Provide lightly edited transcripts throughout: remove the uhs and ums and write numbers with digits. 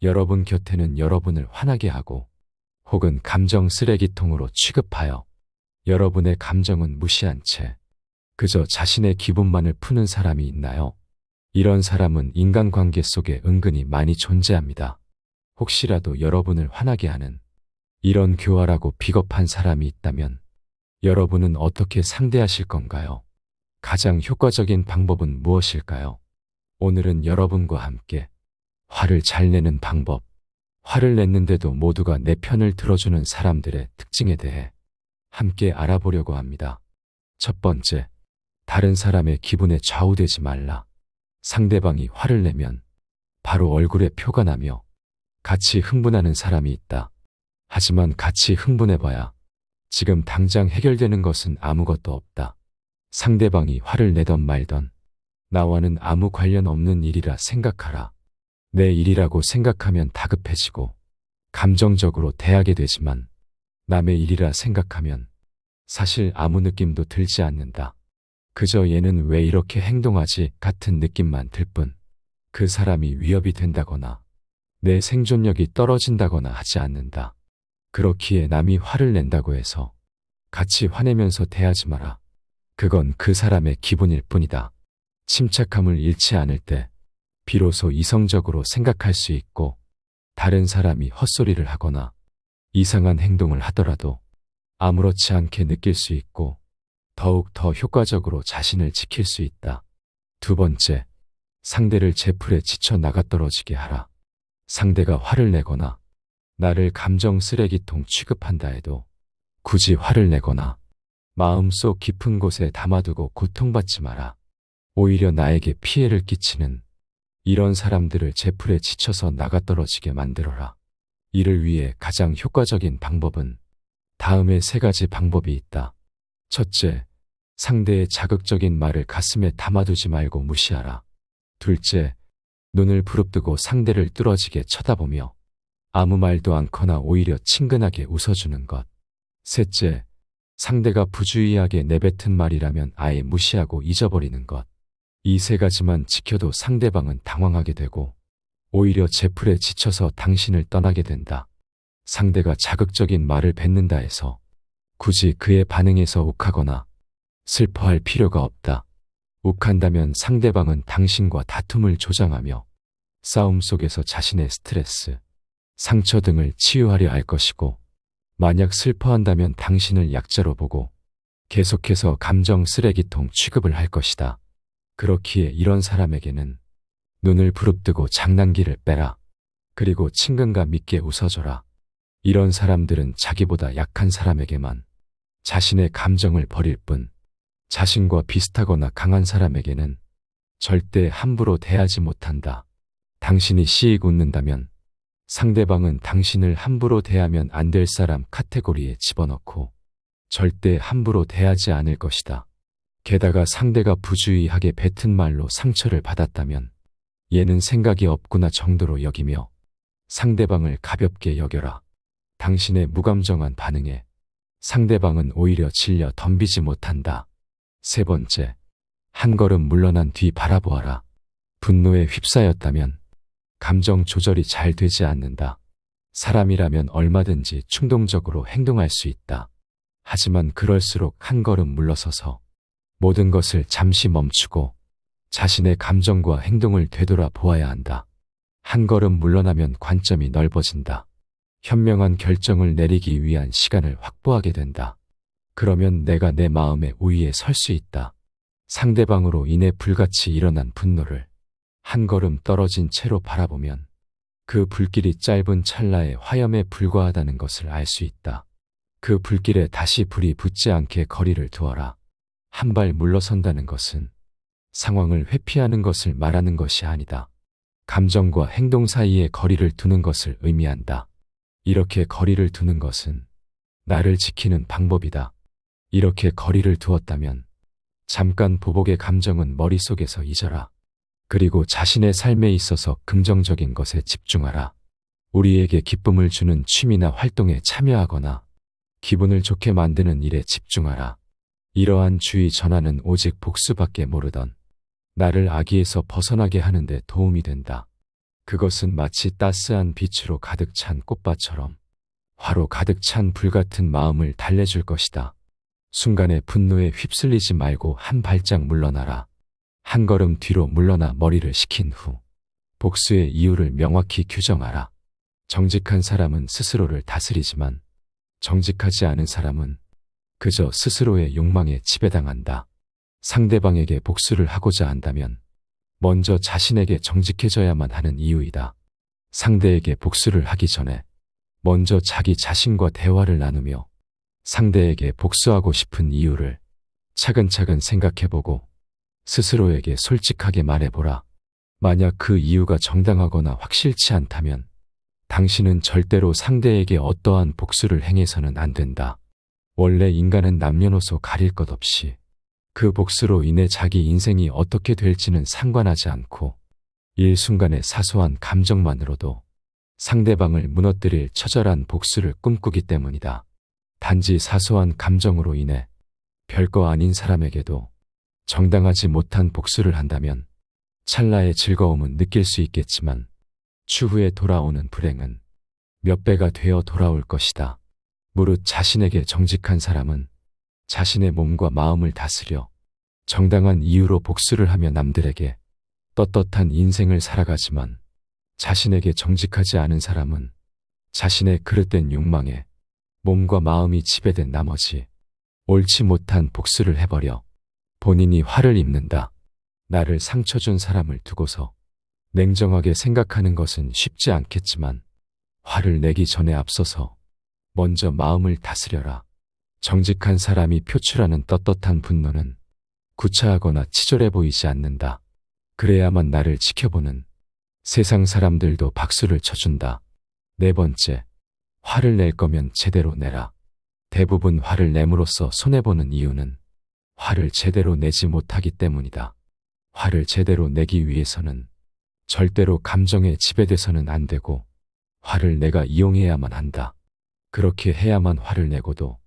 여러분 곁에는 여러분을 화나게 하고 혹은 감정 쓰레기통으로 취급하여 여러분의 감정은 무시한 채 그저 자신의 기분만을 푸는 사람이 있나요? 이런 사람은 인간관계 속에 은근히 많이 존재합니다. 혹시라도 여러분을 화나게 하는 이런 교활하고 비겁한 사람이 있다면 여러분은 어떻게 상대하실 건가요? 가장 효과적인 방법은 무엇일까요? 오늘은 여러분과 함께 화를 잘 내는 방법, 화를 냈는데도 모두가 내 편을 들어주는 사람들의 특징에 대해 함께 알아보려고 합니다. 첫 번째, 다른 사람의 기분에 좌우되지 말라. 상대방이 화를 내면 바로 얼굴에 표가 나며 같이 흥분하는 사람이 있다. 하지만 같이 흥분해봐야 지금 당장 해결되는 것은 아무것도 없다. 상대방이 화를 내던 말던 나와는 아무 관련 없는 일이라 생각하라. 내 일이라고 생각하면 다급해지고 감정적으로 대하게 되지만 남의 일이라 생각하면 사실 아무 느낌도 들지 않는다. 그저 얘는 왜 이렇게 행동하지 같은 느낌만 들 뿐 그 사람이 위협이 된다거나 내 생존력이 떨어진다거나 하지 않는다. 그렇기에 남이 화를 낸다고 해서 같이 화내면서 대하지 마라. 그건 그 사람의 기분일 뿐이다. 침착함을 잃지 않을 때 비로소 이성적으로 생각할 수 있고 다른 사람이 헛소리를 하거나 이상한 행동을 하더라도 아무렇지 않게 느낄 수 있고 더욱 더 효과적으로 자신을 지킬 수 있다. 두 번째, 상대를 제풀에 지쳐 나가떨어지게 하라. 상대가 화를 내거나 나를 감정 쓰레기통 취급한다 해도 굳이 화를 내거나 마음속 깊은 곳에 담아두고 고통받지 마라. 오히려 나에게 피해를 끼치는 이런 사람들을 제풀에 지쳐서 나가떨어지게 만들어라. 이를 위해 가장 효과적인 방법은 다음의 세 가지 방법이 있다. 첫째, 상대의 자극적인 말을 가슴에 담아두지 말고 무시하라. 둘째, 눈을 부릅뜨고 상대를 뚫어지게 쳐다보며 아무 말도 않거나 오히려 친근하게 웃어주는 것. 셋째, 상대가 부주의하게 내뱉은 말이라면 아예 무시하고 잊어버리는 것. 이 세 가지만 지켜도 상대방은 당황하게 되고 오히려 제풀에 지쳐서 당신을 떠나게 된다. 상대가 자극적인 말을 뱉는다 해서 굳이 그의 반응에서 욱하거나 슬퍼할 필요가 없다. 욱한다면 상대방은 당신과 다툼을 조장하며 싸움 속에서 자신의 스트레스, 상처 등을 치유하려 할 것이고 만약 슬퍼한다면 당신을 약자로 보고 계속해서 감정 쓰레기통 취급을 할 것이다. 그렇기에 이런 사람에게는 눈을 부릅뜨고 장난기를 빼라. 그리고 친근감 있게 웃어줘라. 이런 사람들은 자기보다 약한 사람에게만 자신의 감정을 버릴 뿐 자신과 비슷하거나 강한 사람에게는 절대 함부로 대하지 못한다. 당신이 씩 웃는다면 상대방은 당신을 함부로 대하면 안 될 사람 카테고리에 집어넣고 절대 함부로 대하지 않을 것이다. 게다가 상대가 부주의하게 뱉은 말로 상처를 받았다면 얘는 생각이 없구나 정도로 여기며 상대방을 가볍게 여겨라. 당신의 무감정한 반응에 상대방은 오히려 질려 덤비지 못한다. 세 번째, 한 걸음 물러난 뒤 바라보아라. 분노에 휩싸였다면 감정 조절이 잘 되지 않는다. 사람이라면 얼마든지 충동적으로 행동할 수 있다. 하지만 그럴수록 한 걸음 물러서서 모든 것을 잠시 멈추고 자신의 감정과 행동을 되돌아 보아야 한다. 한 걸음 물러나면 관점이 넓어진다. 현명한 결정을 내리기 위한 시간을 확보하게 된다. 그러면 내가 내 마음의 우위에 설 수 있다. 상대방으로 인해 불같이 일어난 분노를 한 걸음 떨어진 채로 바라보면 그 불길이 짧은 찰나의 화염에 불과하다는 것을 알 수 있다. 그 불길에 다시 불이 붙지 않게 거리를 두어라. 한 발 물러선다는 것은 상황을 회피하는 것을 말하는 것이 아니다. 감정과 행동 사이에 거리를 두는 것을 의미한다. 이렇게 거리를 두는 것은 나를 지키는 방법이다. 이렇게 거리를 두었다면 잠깐 보복의 감정은 머릿속에서 잊어라. 그리고 자신의 삶에 있어서 긍정적인 것에 집중하라. 우리에게 기쁨을 주는 취미나 활동에 참여하거나 기분을 좋게 만드는 일에 집중하라. 이러한 주의 전환은 오직 복수밖에 모르던 나를 악의에서 벗어나게 하는 데 도움이 된다. 그것은 마치 따스한 빛으로 가득 찬 꽃밭처럼 화로 가득 찬 불같은 마음을 달래줄 것이다. 순간의 분노에 휩쓸리지 말고 한 발짝 물러나라. 한 걸음 뒤로 물러나 머리를 식힌 후 복수의 이유를 명확히 규정하라. 정직한 사람은 스스로를 다스리지만 정직하지 않은 사람은 그저 스스로의 욕망에 지배당한다. 상대방에게 복수를 하고자 한다면 먼저 자신에게 정직해져야만 하는 이유이다. 상대에게 복수를 하기 전에 먼저 자기 자신과 대화를 나누며 상대에게 복수하고 싶은 이유를 차근차근 생각해보고 스스로에게 솔직하게 말해보라. 만약 그 이유가 정당하거나 확실치 않다면 당신은 절대로 상대에게 어떠한 복수를 행해서는 안 된다. 원래 인간은 남녀노소 가릴 것 없이 그 복수로 인해 자기 인생이 어떻게 될지는 상관하지 않고 일순간의 사소한 감정만으로도 상대방을 무너뜨릴 처절한 복수를 꿈꾸기 때문이다. 단지 사소한 감정으로 인해 별거 아닌 사람에게도 정당하지 못한 복수를 한다면 찰나의 즐거움은 느낄 수 있겠지만 추후에 돌아오는 불행은 몇 배가 되어 돌아올 것이다. 무릇 자신에게 정직한 사람은 자신의 몸과 마음을 다스려 정당한 이유로 복수를 하며 남들에게 떳떳한 인생을 살아가지만 자신에게 정직하지 않은 사람은 자신의 그릇된 욕망에 몸과 마음이 지배된 나머지 옳지 못한 복수를 해버려 본인이 화를 입는다. 나를 상처 준 사람을 두고서 냉정하게 생각하는 것은 쉽지 않겠지만 화를 내기 전에 앞서서 먼저 마음을 다스려라. 정직한 사람이 표출하는 떳떳한 분노는 구차하거나 치졸해 보이지 않는다. 그래야만 나를 지켜보는 세상 사람들도 박수를 쳐준다. 네 번째, 화를 낼 거면 제대로 내라. 대부분 화를 내므로써 손해보는 이유는 화를 제대로 내지 못하기 때문이다. 화를 제대로 내기 위해서는 절대로 감정에 지배돼서는 안 되고 화를 내가 이용해야만 한다. 그렇게 해야만 화를 내고도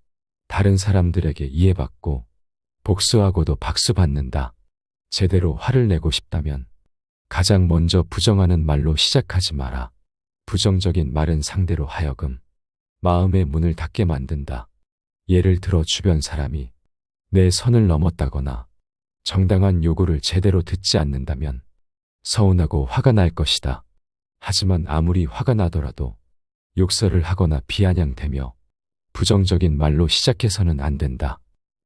다른 사람들에게 이해받고 복수하고도 박수받는다. 제대로 화를 내고 싶다면 가장 먼저 부정하는 말로 시작하지 마라. 부정적인 말은 상대로 하여금 마음의 문을 닫게 만든다. 예를 들어 주변 사람이 내 선을 넘었다거나 정당한 요구를 제대로 듣지 않는다면 서운하고 화가 날 것이다. 하지만 아무리 화가 나더라도 욕설을 하거나 비아냥대며 부정적인 말로 시작해서는 안 된다.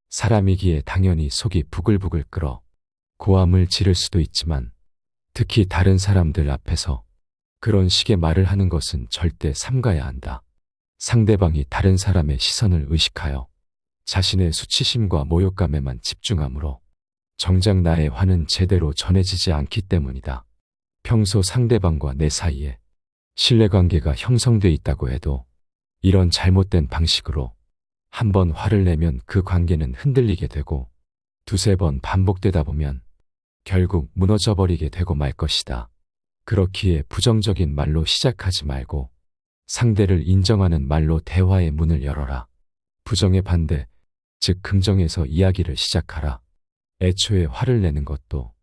사람이기에 당연히 속이 부글부글 끓어 고함을 지를 수도 있지만 특히 다른 사람들 앞에서 그런 식의 말을 하는 것은 절대 삼가야 한다. 상대방이 다른 사람의 시선을 의식하여 자신의 수치심과 모욕감에만 집중하므로 정작 나의 화는 제대로 전해지지 않기 때문이다. 평소 상대방과 내 사이에 신뢰관계가 형성돼 있다고 해도 이런 잘못된 방식으로 한 번 화를 내면 그 관계는 흔들리게 되고 두세 번 반복되다 보면 결국 무너져버리게 되고 말 것이다. 그렇기에 부정적인 말로 시작하지 말고 상대를 인정하는 말로 대화의 문을 열어라. 부정의 반대, 즉 긍정에서 이야기를 시작하라. 애초에 화를 내는 것도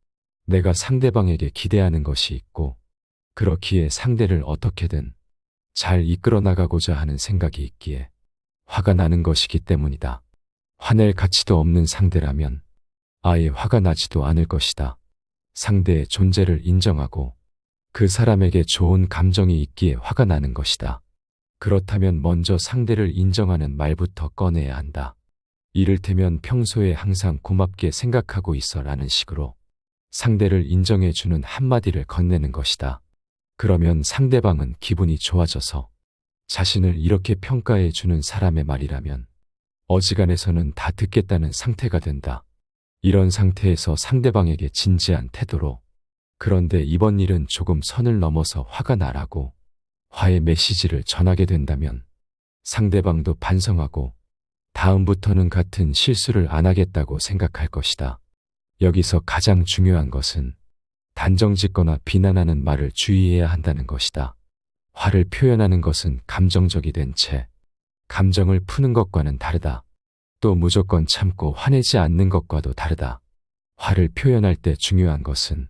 내가 상대방에게 기대하는 것이 있고 그렇기에 상대를 어떻게든 잘 이끌어 나가고자 하는 생각이 있기에 화가 나는 것이기 때문이다. 화낼 가치도 없는 상대라면 아예 화가 나지도 않을 것이다. 상대의 존재를 인정하고 그 사람에게 좋은 감정이 있기에 화가 나는 것이다. 그렇다면 먼저 상대를 인정하는 말부터 꺼내야 한다. 이를테면 평소에 항상 고맙게 생각하고 있어 라는 식으로 상대를 인정해주는 한마디를 건네는 것이다. 그러면 상대방은 기분이 좋아져서 자신을 이렇게 평가해주는 사람의 말이라면 어지간해서는 다 듣겠다는 상태가 된다. 이런 상태에서 상대방에게 진지한 태도로 그런데 이번 일은 조금 선을 넘어서 화가 나라고 화의 메시지를 전하게 된다면 상대방도 반성하고 다음부터는 같은 실수를 안 하겠다고 생각할 것이다. 여기서 가장 중요한 것은 단정짓거나 비난하는 말을 주의해야 한다는 것이다. 화를 표현하는 것은 감정적이 된 채 감정을 푸는 것과는 다르다. 또 무조건 참고 화내지 않는 것과도 다르다. 화를 표현할 때 중요한 것은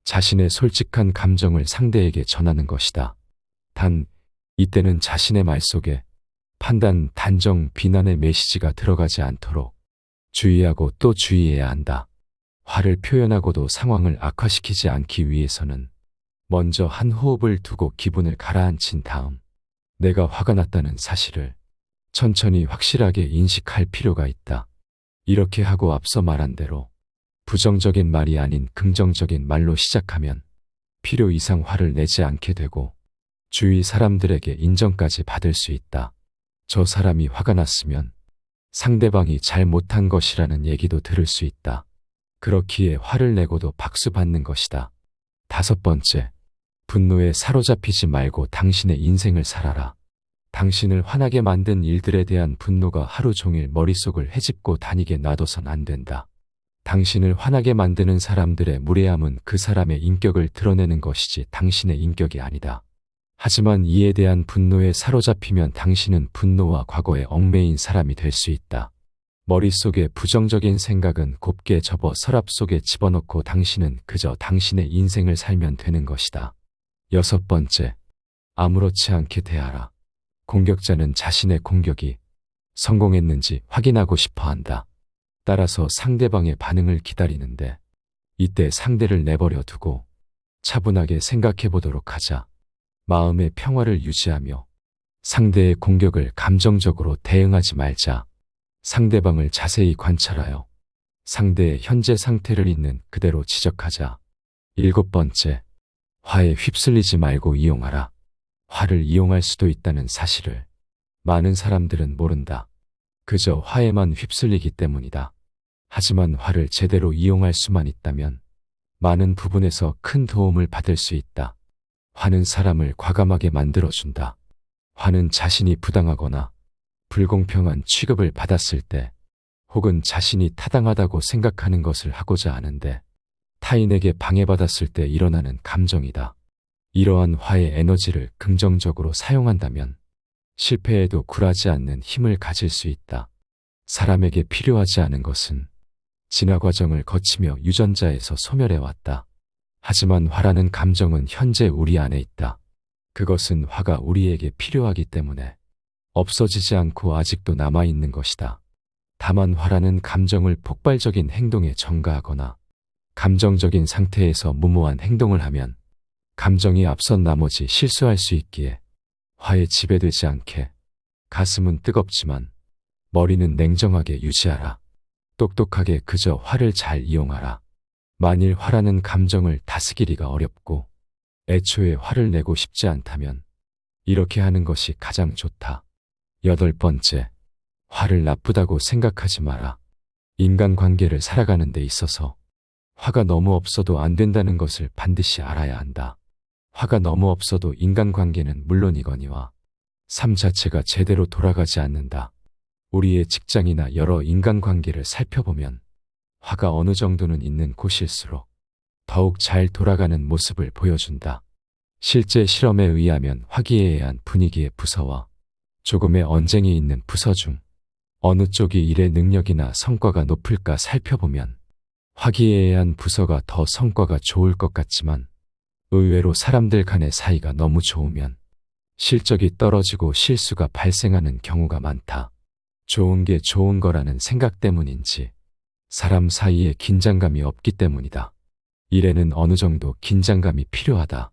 자신의 솔직한 감정을 상대에게 전하는 것이다. 단, 이때는 자신의 말 속에 판단, 단정, 비난의 메시지가 들어가지 않도록 주의하고 또 주의해야 한다. 화를 표현하고도 상황을 악화시키지 않기 위해서는 먼저 한 호흡을 두고 기분을 가라앉힌 다음 내가 화가 났다는 사실을 천천히 확실하게 인식할 필요가 있다. 이렇게 하고 앞서 말한 대로 부정적인 말이 아닌 긍정적인 말로 시작하면 필요 이상 화를 내지 않게 되고 주위 사람들에게 인정까지 받을 수 있다. 저 사람이 화가 났으면 상대방이 잘 못한 것이라는 얘기도 들을 수 있다. 그렇기에 화를 내고도 박수 받는 것이다. 5번째, 분노에 사로잡히지 말고 당신의 인생을 살아라. 당신을 화나게 만든 일들에 대한 분노가 하루 종일 머릿속을 헤집고 다니게 놔둬선 안 된다. 당신을 화나게 만드는 사람들의 무례함은 그 사람의 인격을 드러내는 것이지 당신의 인격이 아니다. 하지만 이에 대한 분노에 사로잡히면 당신은 분노와 과거에 얽매인 사람이 될 수 있다. 머릿속에 부정적인 생각은 곱게 접어 서랍 속에 집어넣고 당신은 그저 당신의 인생을 살면 되는 것이다. 6번째, 아무렇지 않게 대하라. 공격자는 자신의 공격이 성공했는지 확인하고 싶어 한다. 따라서 상대방의 반응을 기다리는데 이때 상대를 내버려 두고 차분하게 생각해 보도록 하자. 마음의 평화를 유지하며 상대의 공격을 감정적으로 대응하지 말자. 상대방을 자세히 관찰하여 상대의 현재 상태를 있는 그대로 지적하자. 7번째, 화에 휩쓸리지 말고 이용하라. 화를 이용할 수도 있다는 사실을 많은 사람들은 모른다. 그저 화에만 휩쓸리기 때문이다. 하지만 화를 제대로 이용할 수만 있다면 많은 부분에서 큰 도움을 받을 수 있다. 화는 사람을 과감하게 만들어준다. 화는 자신이 부당하거나 불공평한 취급을 받았을 때 혹은 자신이 타당하다고 생각하는 것을 하고자 하는데 타인에게 방해받았을 때 일어나는 감정이다. 이러한 화의 에너지를 긍정적으로 사용한다면 실패에도 굴하지 않는 힘을 가질 수 있다. 사람에게 필요하지 않은 것은 진화 과정을 거치며 유전자에서 소멸해왔다. 하지만 화라는 감정은 현재 우리 안에 있다. 그것은 화가 우리에게 필요하기 때문에 없어지지 않고 아직도 남아있는 것이다. 다만 화라는 감정을 폭발적인 행동에 전가하거나 감정적인 상태에서 무모한 행동을 하면 감정이 앞선 나머지 실수할 수 있기에 화에 지배되지 않게 가슴은 뜨겁지만 머리는 냉정하게 유지하라. 똑똑하게 그저 화를 잘 이용하라. 만일 화라는 감정을 다스리기가 어렵고 애초에 화를 내고 싶지 않다면 이렇게 하는 것이 가장 좋다. 8번째, 화를 나쁘다고 생각하지 마라. 인간관계를 살아가는 데 있어서 화가 너무 없어도 안 된다는 것을 반드시 알아야 한다. 화가 너무 없어도 인간관계는 물론이거니와 삶 자체가 제대로 돌아가지 않는다. 우리의 직장이나 여러 인간관계를 살펴보면 화가 어느 정도는 있는 곳일수록 더욱 잘 돌아가는 모습을 보여준다. 실제 실험에 의하면 화기애애한 분위기의 부서와 조금의 언쟁이 있는 부서 중 어느 쪽이 일의 능력이나 성과가 높을까 살펴보면 화기애애한 부서가 더 성과가 좋을 것 같지만 의외로 사람들 간의 사이가 너무 좋으면 실적이 떨어지고 실수가 발생하는 경우가 많다. 좋은 게 좋은 거라는 생각 때문인지 사람 사이에 긴장감이 없기 때문이다. 일에는 어느 정도 긴장감이 필요하다.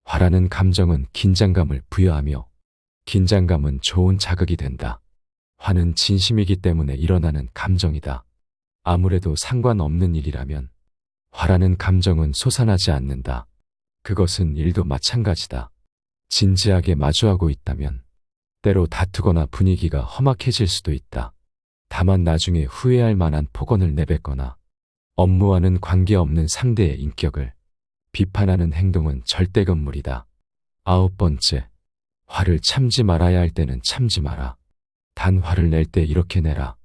화라는 감정은 긴장감을 부여하며 긴장감은 좋은 자극이 된다. 화는 진심이기 때문에 일어나는 감정이다. 아무래도 상관없는 일이라면 화라는 감정은 솟아나지 않는다. 그것은 일도 마찬가지다. 진지하게 마주하고 있다면 때로 다투거나 분위기가 험악해질 수도 있다. 다만 나중에 후회할 만한 폭언을 내뱉거나 업무와는 관계없는 상대의 인격을 비판하는 행동은 절대 금물이다. 9번째, 화를 참지 말아야 할 때는 참지 마라. 단 화를 낼 때 이렇게 내라.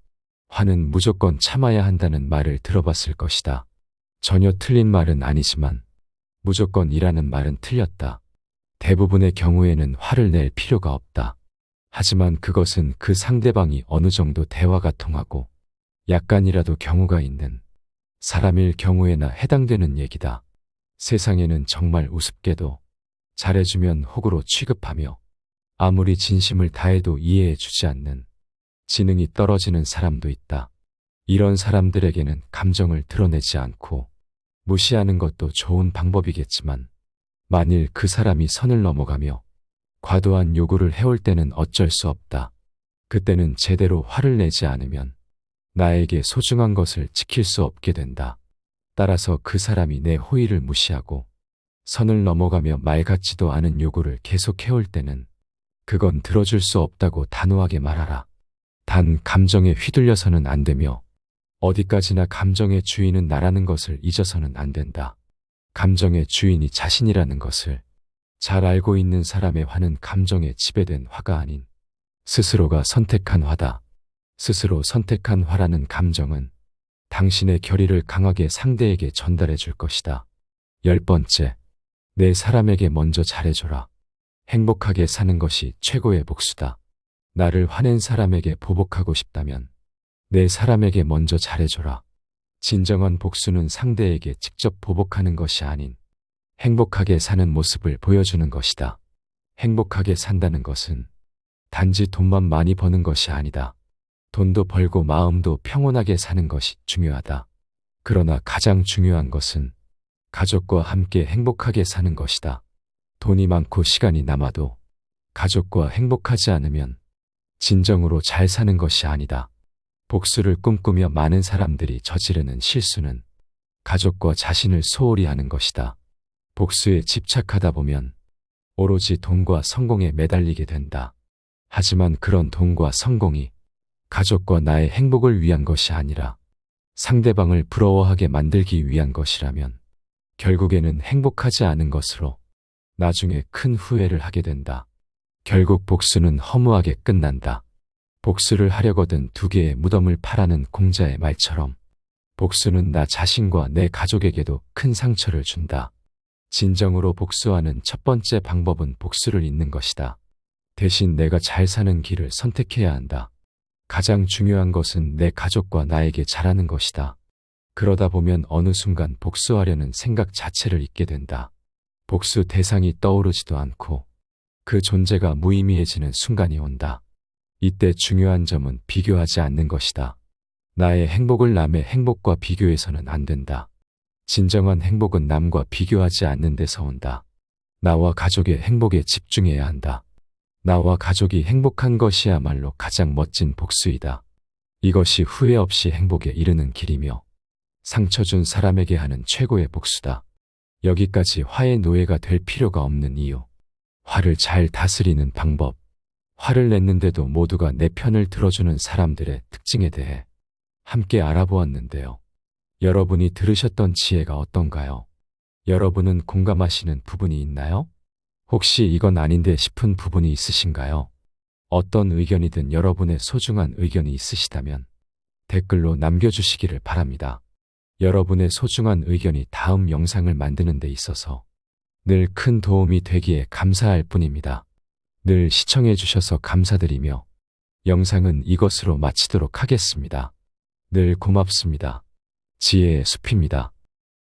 화는 무조건 참아야 한다는 말을 들어봤을 것이다. 전혀 틀린 말은 아니지만 무조건이라는 말은 틀렸다. 대부분의 경우에는 화를 낼 필요가 없다. 하지만 그것은 그 상대방이 어느 정도 대화가 통하고 약간이라도 경우가 있는 사람일 경우에나 해당되는 얘기다. 세상에는 정말 우습게도 잘해주면 호구로 취급하며 아무리 진심을 다해도 이해해주지 않는 지능이 떨어지는 사람도 있다. 이런 사람들에게는 감정을 드러내지 않고 무시하는 것도 좋은 방법이겠지만 만일 그 사람이 선을 넘어가며 과도한 요구를 해올 때는 어쩔 수 없다. 그때는 제대로 화를 내지 않으면 나에게 소중한 것을 지킬 수 없게 된다. 따라서 그 사람이 내 호의를 무시하고 선을 넘어가며 말 같지도 않은 요구를 계속 해올 때는 그건 들어줄 수 없다고 단호하게 말하라. 단 감정에 휘둘려서는 안 되며 어디까지나 감정의 주인은 나라는 것을 잊어서는 안 된다. 감정의 주인이 자신이라는 것을 잘 알고 있는 사람의 화는 감정에 지배된 화가 아닌 스스로가 선택한 화다. 스스로 선택한 화라는 감정은 당신의 결의를 강하게 상대에게 전달해 줄 것이다. 10번째, 내 사람에게 먼저 잘해줘라. 행복하게 사는 것이 최고의 복수다. 나를 화낸 사람에게 보복하고 싶다면 내 사람에게 먼저 잘해줘라. 진정한 복수는 상대에게 직접 보복하는 것이 아닌 행복하게 사는 모습을 보여주는 것이다. 행복하게 산다는 것은 단지 돈만 많이 버는 것이 아니다. 돈도 벌고 마음도 평온하게 사는 것이 중요하다. 그러나 가장 중요한 것은 가족과 함께 행복하게 사는 것이다. 돈이 많고 시간이 남아도 가족과 행복하지 않으면 진정으로 잘 사는 것이 아니다. 복수를 꿈꾸며 많은 사람들이 저지르는 실수는 가족과 자신을 소홀히 하는 것이다. 복수에 집착하다 보면 오로지 돈과 성공에 매달리게 된다. 하지만 그런 돈과 성공이 가족과 나의 행복을 위한 것이 아니라 상대방을 부러워하게 만들기 위한 것이라면 결국에는 행복하지 않은 것으로 나중에 큰 후회를 하게 된다. 결국 복수는 허무하게 끝난다. 복수를 하려거든 두 개의 무덤을 파라는 공자의 말처럼 복수는 나 자신과 내 가족에게도 큰 상처를 준다. 진정으로 복수하는 첫 번째 방법은 복수를 잊는 것이다. 대신 내가 잘 사는 길을 선택해야 한다. 가장 중요한 것은 내 가족과 나에게 잘하는 것이다. 그러다 보면 어느 순간 복수하려는 생각 자체를 잊게 된다. 복수 대상이 떠오르지도 않고 그 존재가 무의미해지는 순간이 온다. 이때 중요한 점은 비교하지 않는 것이다. 나의 행복을 남의 행복과 비교해서는 안 된다. 진정한 행복은 남과 비교하지 않는 데서 온다. 나와 가족의 행복에 집중해야 한다. 나와 가족이 행복한 것이야말로 가장 멋진 복수이다. 이것이 후회 없이 행복에 이르는 길이며 상처 준 사람에게 하는 최고의 복수다. 여기까지 화의 노예가 될 필요가 없는 이유. 화를 잘 다스리는 방법. 화를 냈는데도 모두가 내 편을 들어주는 사람들의 특징에 대해 함께 알아보았는데요. 여러분이 들으셨던 지혜가 어떤가요? 여러분은 공감하시는 부분이 있나요? 혹시 이건 아닌데 싶은 부분이 있으신가요? 어떤 의견이든 여러분의 소중한 의견이 있으시다면 댓글로 남겨주시기를 바랍니다. 여러분의 소중한 의견이 다음 영상을 만드는 데 있어서 늘 큰 도움이 되기에 감사할 뿐입니다. 늘 시청해 주셔서 감사드리며 영상은 이것으로 마치도록 하겠습니다. 늘 고맙습니다. 지혜의 숲입니다.